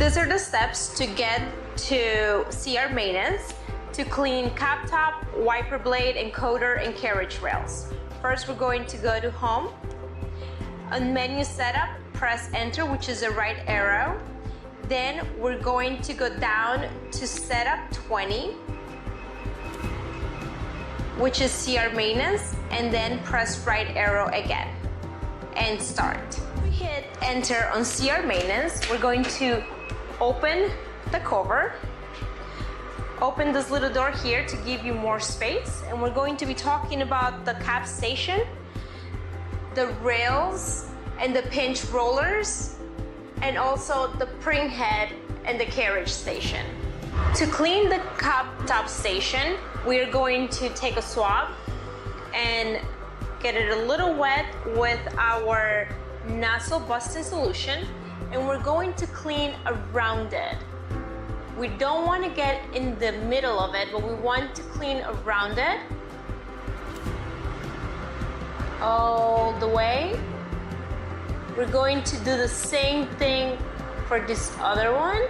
these are the steps to get to CR maintenance, to clean cap top, wiper blade, encoder, and carriage rails. First, we're going to go to Home. On Menu Setup, press Enter, which is the right arrow. Then we're going to go down to Setup 20, which is CR maintenance, and then press right arrow again and start. We hit Enter on CR maintenance. We're going to open the cover, open this little door here to give you more space, and we're going to be talking about the cap station, the rails and the pinch rollers, and also the pring head and the carriage station. To clean the cap top station, we are going to take a swab and get it a little wet with our nozzle busting solution, and we're going to clean around it. We don't want to get in the middle of it, but we want to clean around it all the way. We're going to do the same thing for this other one.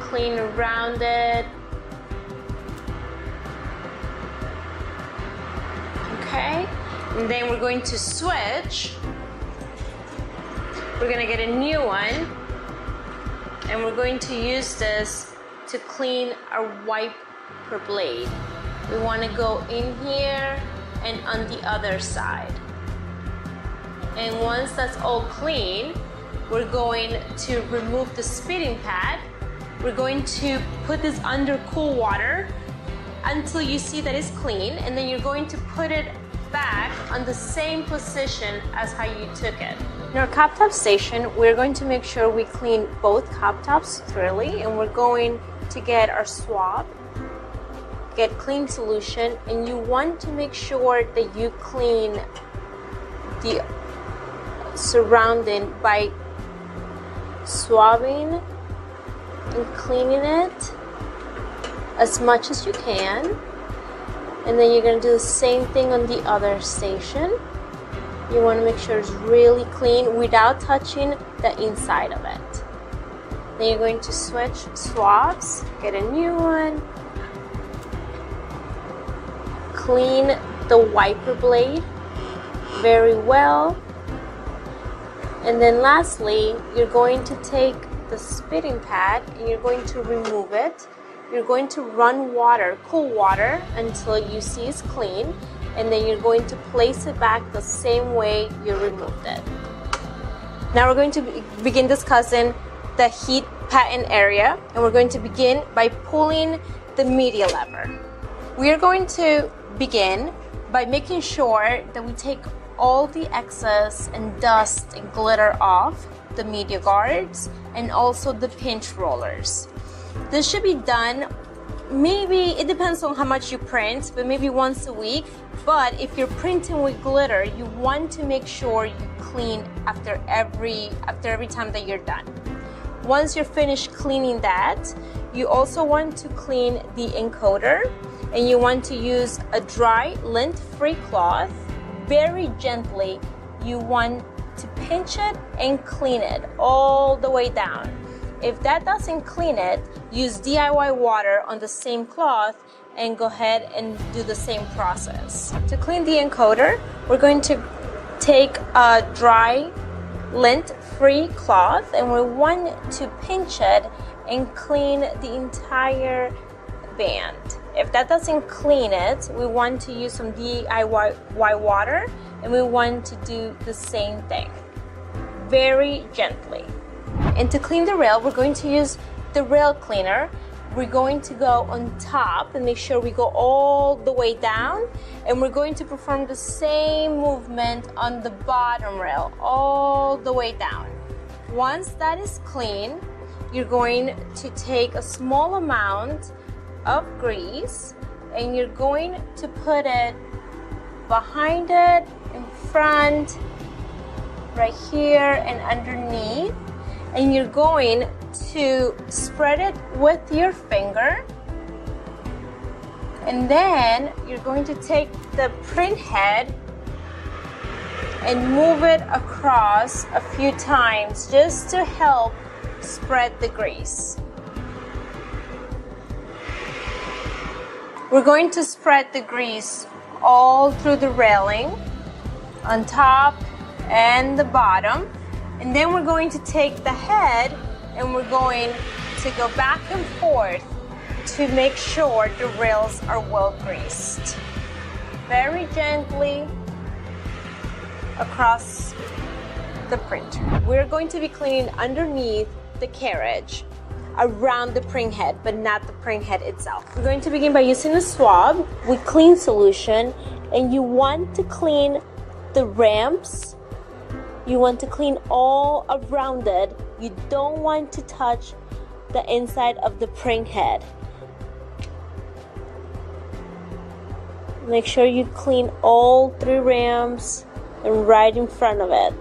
Clean around it. Okay, and then we're going to switch. We're gonna get a new one, and we're going to use this to clean our wiper blade. We want to go in here and on the other side. And once that's all clean, we're going to remove the spitting pad. We're going to put this under cool water until you see that it's clean, and then you're going to put it back on the same position as how you took it. In our cap top station, we're going to make sure we clean both cap tops thoroughly, and we're going to get our swab, get clean solution, and you want to make sure that you clean the surrounding by swabbing and cleaning it as much as you can. And then you're going to do the same thing on the other station. You want to make sure it's really clean without touching the inside of it. Then you're going to switch swabs, get a new one, clean the wiper blade very well. And then lastly, you're going to take the spitting pad and you're going to remove it. You're going to run water, cool water, until you see it's clean, and then you're going to place it back the same way you removed it. Now we're going to begin discussing the heat pattern area, and we're going to begin by pulling the media lever. We are going to begin by making sure that we take all the excess and dust and glitter off the media guards and also the pinch rollers. This should be done, maybe it depends on how much you print, but maybe once a week. But if you're printing with glitter, you want to make sure you clean after every time that you're done. Once you're finished cleaning that, you also want to clean the encoder, and you want to use a dry lint-free cloth. Very gently, you want to pinch it and clean it all the way down. If that doesn't clean it, use DIY water on the same cloth and go ahead and do the same process. To clean the encoder, we're going to take a dry lint-free cloth and we want to pinch it and clean the entire band. If that doesn't clean it, we want to use some DIY water and we want to do the same thing, very gently. And to clean the rail, we're going to use the rail cleaner. We're going to go on top and make sure we go all the way down, and we're going to perform the same movement on the bottom rail all the way down. Once that is clean, you're going to take a small amount of grease and you're going to put it behind it, in front, right here, and underneath. And you're going to spread it with your finger, and then you're going to take the print head and move it across a few times just to help spread the grease. We're going to spread the grease all through the railing, on top and the bottom, and then we're going to take the head and we're going to go back and forth to make sure the rails are well greased. Very gently across the printer. We're going to be cleaning underneath the carriage, around the print head, but not the print head itself. We're going to begin by using a swab with clean solution, and you want to clean the ramps. You want to clean all around it. You don't want to touch the inside of the print head. Make sure you clean all 3 ramps and right in front of it.